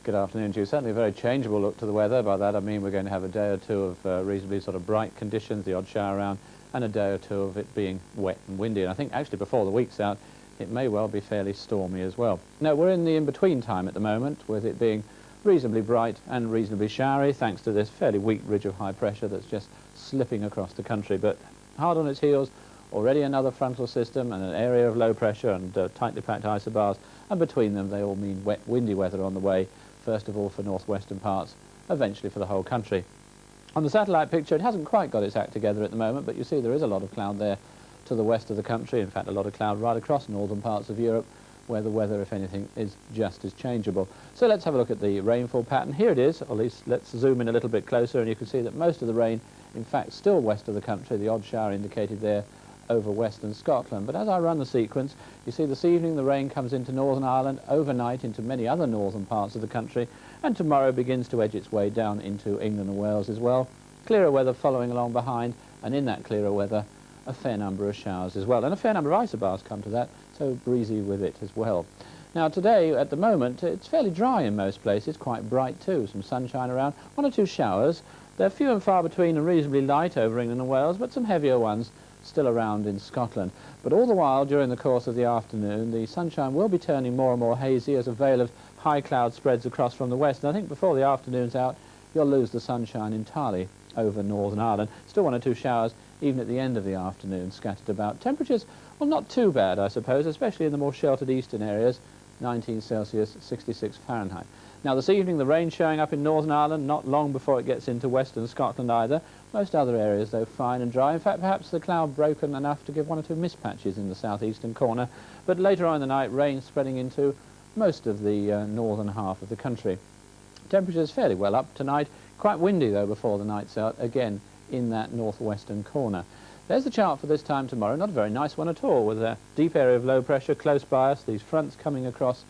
Good afternoon to you. Certainly a very changeable look to the weather. By that I mean we're going to have a day or two of reasonably sort of bright conditions, the odd shower around, and a day or two of it being wet and windy. And I think actually before the week's out, it may well be fairly stormy as well. Now, we're in the in-between time at the moment, with it being reasonably bright and reasonably showery, thanks to this fairly weak ridge of high pressure that's just slipping across the country. But hard on its heels, already another frontal system and an area of low pressure and tightly packed isobars, and between them they all mean wet, windy weather on the way, first of all for northwestern parts, eventually for the whole country. On the satellite picture, it hasn't quite got its act together at the moment, but you see there is a lot of cloud there to the west of the country, in fact a lot of cloud right across northern parts of Europe, where the weather, if anything, is just as changeable. So let's have a look at the rainfall pattern. Here it is, or at least let's zoom in a little bit closer, and you can see that most of the rain, in fact, still west of the country, the odd shower indicated there over western Scotland. But as I run the sequence, you see this evening the rain comes into Northern Ireland, overnight into many other northern parts of the country, and tomorrow begins to edge its way down into England and Wales as well. Clearer weather following along behind, and in that clearer weather, a fair number of showers as well, and a fair number of isobars come to that, so breezy with it as well. Now today, at the moment, it's fairly dry in most places, quite bright too, some sunshine around, one or two showers. They're few and far between and reasonably light over England and Wales, but some heavier ones still around in Scotland. But all the while, during the course of the afternoon, the sunshine will be turning more and more hazy as a veil of high cloud spreads across from the west, and I think before the afternoon's out, you'll lose the sunshine entirely over Northern Ireland. Still one or two showers even at the end of the afternoon scattered about. Temperatures, well, not too bad, I suppose, especially in the more sheltered eastern areas, 19 Celsius, 66 Fahrenheit. Now, this evening, the rain showing up in Northern Ireland, not long before it gets into western Scotland either. Most other areas, though, fine and dry. In fact, perhaps the cloud broken enough to give one or two mist patches in the southeastern corner. But later on in the night, rain spreading into most of the northern half of the country. Temperatures fairly well up tonight. Quite windy, though, before the night's out, again, in that northwestern corner. There's the chart for this time tomorrow. Not a very nice one at all, with a deep area of low pressure close by us, these fronts coming across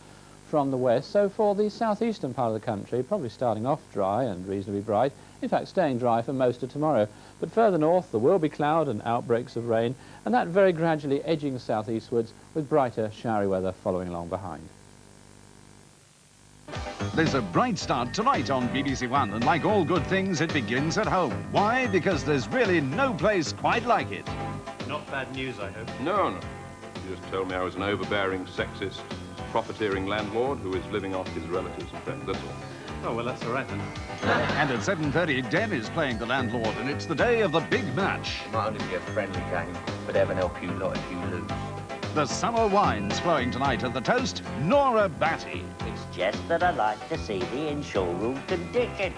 from the west. So for the southeastern part of the country, probably starting off dry and reasonably bright, in fact staying dry for most of tomorrow. But further north there will be cloud and outbreaks of rain, and that very gradually edging southeastwards with brighter showery weather following along behind. There's a bright start tonight on BBC1, and like all good things, it begins at home. Why? Because there's really no place quite like it. Not bad news, I hope. No. You just told me I was an overbearing, sexist, profiteering landlord who is living off his relatives and friends, that's all. Oh, well, that's all right then. And at 7:30, Den is playing the landlord, and it's the day of the big match. Might only be a friendly game, but heaven help you lot if you lose. The summer wine's flowing tonight, and the toast, Nora Batty. It's just that I like to see the in-showroom condition.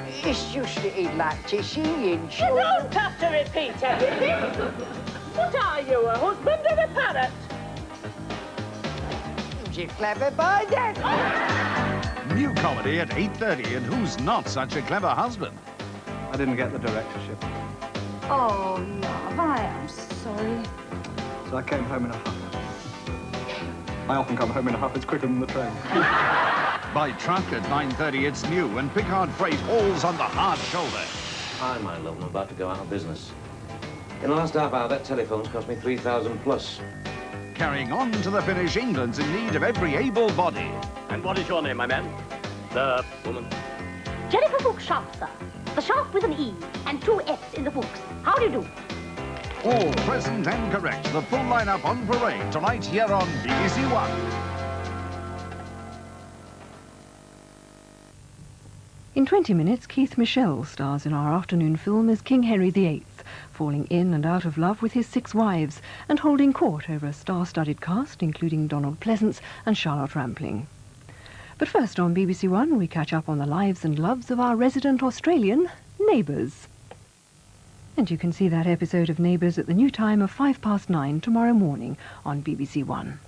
It's just that he'd like to see in You show. don't have to repeat everything. What are you, a husband or a parrot? Who's a clever boy, then? New comedy at 8:30, and who's not such a clever husband? I didn't get the directorship, Oh, love, I am sorry. so I came home in a huff. I often come home in a huff, it's quicker than the train. By truck at 9:30, it's new, and Pickard Freight hauls on the hard shoulder. Hi, my love, I'm about to go out of business. In the last half hour, that telephone's cost me 3,000 plus. Carrying on to the finish, England's in need of every able body. And what is your name, my man? The woman. Jennifer Fuchs Sharp, sir. The Sharp with an E and 2 F's in the Fuchs. How do you do? All present and correct. The full lineup on parade tonight here on BBC1. In 20 minutes, Keith Michell stars in our afternoon film as King Henry VIII, falling in and out of love with his 6 wives and holding court over a star-studded cast, including Donald Pleasance and Charlotte Rampling. But first on BBC1, we catch up on the lives and loves of our resident Australian Neighbours. And you can see that episode of Neighbours at the new time of 9:05 tomorrow morning on BBC1.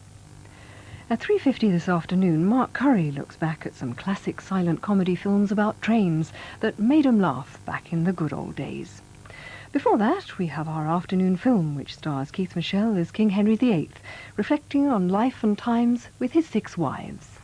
At 3:50 this afternoon, Mark Curry looks back at some classic silent comedy films about trains that made 'em laugh back in the good old days. Before that, we have our afternoon film, which stars Keith Michell as King Henry VIII, reflecting on life and times with his 6 wives.